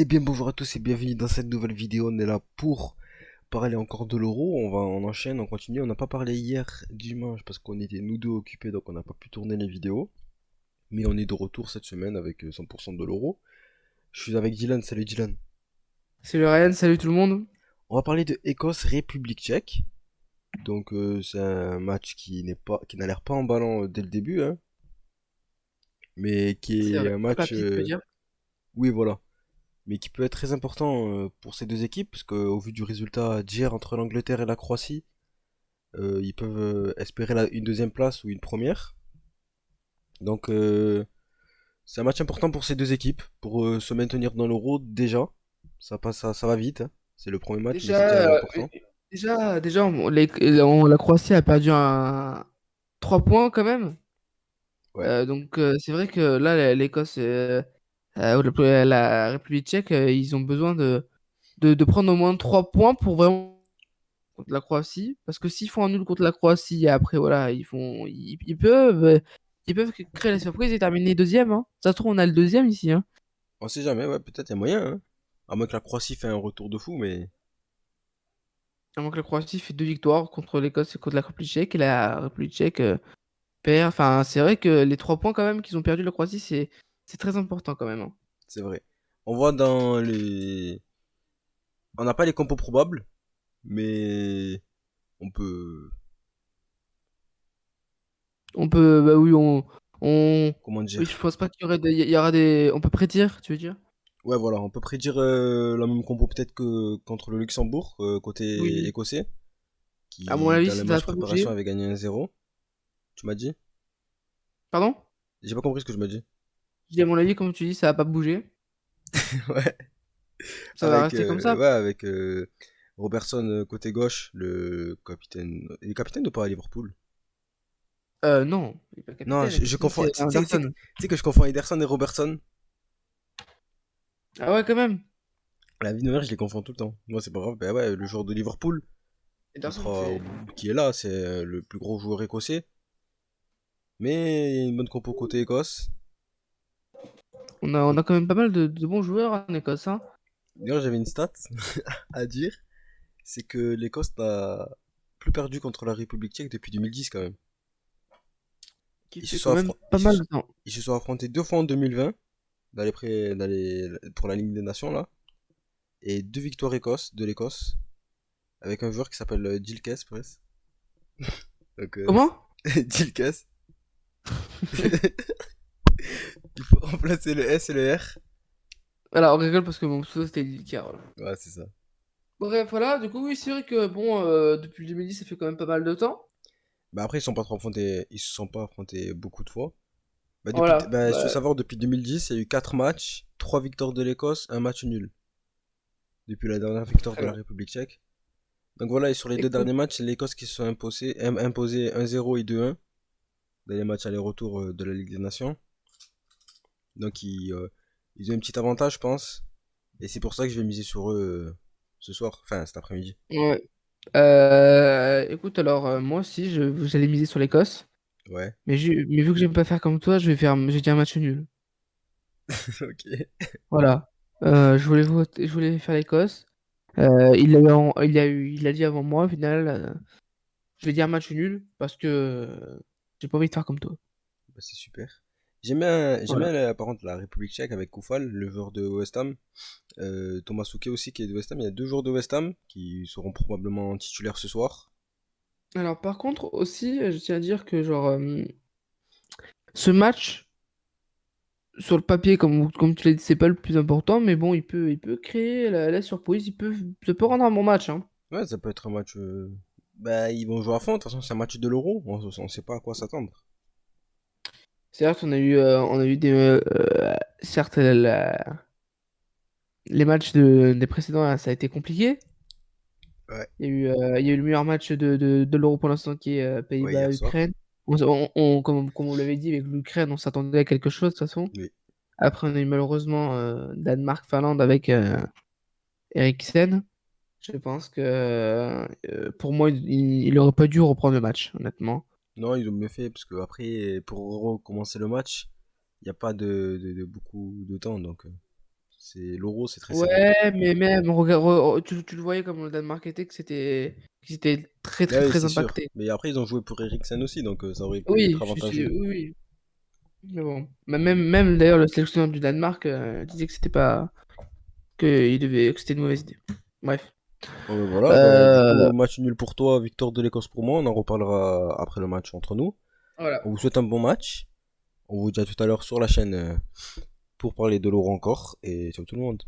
Eh bien bonjour à tous et bienvenue dans cette nouvelle vidéo. On est là pour parler encore de l'euro. On enchaîne, on continue. On n'a pas parlé hier dimanche parce qu'on était nous deux occupés donc on n'a pas pu tourner les vidéos. Mais on est de retour cette semaine avec 100% de l'euro. Je suis avec Dylan. Salut Dylan. Salut Ryan, salut tout le monde. On va parler de Écosse-République tchèque. Donc c'est un match qui n'a l'air pas emballant dès le début, hein, mais qui C'est est vrai, un sur le match, papier, tu veux dire? oui voilà, mais qui peut être très important pour ces deux équipes parce qu'au vu du résultat d'hier entre l'Angleterre et la Croatie. Ils peuvent espérer une deuxième place ou une première. Donc c'est un match important pour ces deux équipes, pour se maintenir dans l'euro déjà. Ça va vite, hein. C'est le premier match, mais c'est déjà Déjà, important. la Croatie a perdu 3 points quand même. Ouais. C'est vrai que là, l'Écosse ou la République tchèque, ils ont besoin de prendre au moins 3 points pour vraiment contre la Croatie. Parce que s'ils font un nul contre la Croatie, et après, voilà, ils peuvent créer la surprise et terminer deuxième, hein. Ça se trouve, on a le deuxième ici, hein. On sait jamais, ouais, peut-être il y a moyen, hein. À moins que la Croatie fait un retour de fou, mais À moins que la Croatie fait 2 victoires contre l'Écosse et contre la République tchèque, et la République tchèque perd. Enfin, c'est vrai que les 3 points quand même qu'ils ont perdu la Croatie, c'est très important quand même, hein. c'est vrai. On voit dans les... On n'a pas les compos probables, mais on peut... On peut, bah oui, Comment oui, je dire? pense pas qu'il y aurait il y aura des, on peut prédire, tu veux dire? Ouais, voilà, on peut prédire la même compo peut-être que contre le Luxembourg, côté Oui. écossais, À mon qui avis, dans le ça va match pas préparation bouger. avait gagné 1-0. Tu m'as dit? Pardon? J'ai pas compris ce que je m'as dit. Je dis à mon avis, comme tu dis, ça va pas bouger. Ouais, Ça va rester comme ça. avec Robertson côté gauche, le capitaine. Il est capitaine ou pas à Liverpool? Non, il est pas Non, capitaine. Le je capitaine, confonds. c'est Anderson. Tu sais que je confonds Ederson et Robertson. Ah ouais, quand même. La vie de ma mère, je les confonds tout le temps. Moi, c'est pas grave. Ben ouais, le joueur de Liverpool Anderson, c'est. qui est là, c'est le plus gros joueur écossais. Mais il y a une bonne compo côté Écosse. On a quand même pas mal de bons joueurs en Écosse, hein. D'ailleurs, j'avais une stat à dire, c'est que l'Écosse n'a plus perdu contre la République tchèque depuis 2010 quand même. Qui Ils se fait sont, quand même affron- pas mal de temps. ils se sont affrontés deux fois en 2020 pour la Ligue des Nations là, et deux victoires de l'Écosse avec un joueur qui s'appelle Gilkes presque. Donc Comment? Gilkes, il faut remplacer le S et le R. Alors, on rigole parce que mon pseudo c'était Lil Carroll. Ouais, c'est ça. Bref, voilà, du coup, oui, c'est vrai que bon, depuis le 2010, ça fait quand même pas mal de temps. Bah après ils se sont pas affrontés beaucoup de fois. Voilà, Bah, il faut bah, savoir depuis 2010, il y a eu 4 matchs, 3 victoires de l'Écosse, un match nul depuis la dernière victoire très de la bien. République tchèque. Donc voilà, et sur les deux Écoute, derniers matchs, c'est l'Écosse qui se sont imposés 1-0 et 2-1 dans les matchs aller-retour de la Ligue des Nations. Donc ils ont un petit avantage, je pense. Et c'est pour ça que je vais miser sur eux ce soir, enfin cet après-midi. ouais. Écoute, alors, moi aussi, j'allais miser sur l'Écosse. Ouais, Mais vu que j'aime pas faire comme toi, je vais dire un match nul. ok. Voilà. Je voulais faire l'Écosse. Il a dit avant moi, au final, je vais dire un match nul parce que j'ai pas envie de faire comme toi. Bah, c'est super. J'aime Voilà. bien par contre la République tchèque avec Koufal, le joueur de West Ham. Thomas Souquet aussi qui est de West Ham. Il y a deux joueurs de West Ham qui seront probablement titulaires ce soir. Alors, par contre, aussi, je tiens à dire que, genre, ce match, sur le papier, comme tu l'as dit, c'est pas le plus important, mais bon, il peut créer la surprise, ça peut rendre un bon match, hein. Ouais, ça peut être un match. Bah, ils vont jouer à fond. De toute façon, c'est un match de l'Euro. On sait pas à quoi s'attendre. C'est-à-dire qu'on on a eu certes, les matchs des précédents, là, ça a été compliqué. Ouais. Il y a eu le meilleur match de l'Euro pour l'instant qui est Ouais, hier soir. Pays-Bas-Ukraine. Comme on l'avait dit avec l'Ukraine, on s'attendait à quelque chose de toute façon. Oui. Après, on a eu malheureusement Danemark-Finlande avec Eriksen. Je pense que pour moi, il aurait pas dû reprendre le match, honnêtement. Non, ils ont mieux fait parce que après, pour recommencer le match, il n'y a pas de beaucoup de temps. Donc, L'euro, c'est très serré. Ouais, mais même, tu le voyais comme le Danemark était, qu'ils étaient très très Ouais, très c'est sûr. impactés. Mais après, ils ont joué pour Eriksen aussi, donc ça aurait pu être Oui, avantageux. oui, oui. Mais bon. Même d'ailleurs, le sélectionneur du Danemark disait que c'était pas. Que c'était une mauvaise idée. Bref. Bon, ben voilà, du Euh, coup, match nul pour toi, victoire de l'Écosse pour moi. On en reparlera après le match entre nous. voilà. On vous souhaite un bon match. On vous dit à tout à l'heure sur la chaîne pour parler de l'euro encore. Et ciao tout le monde.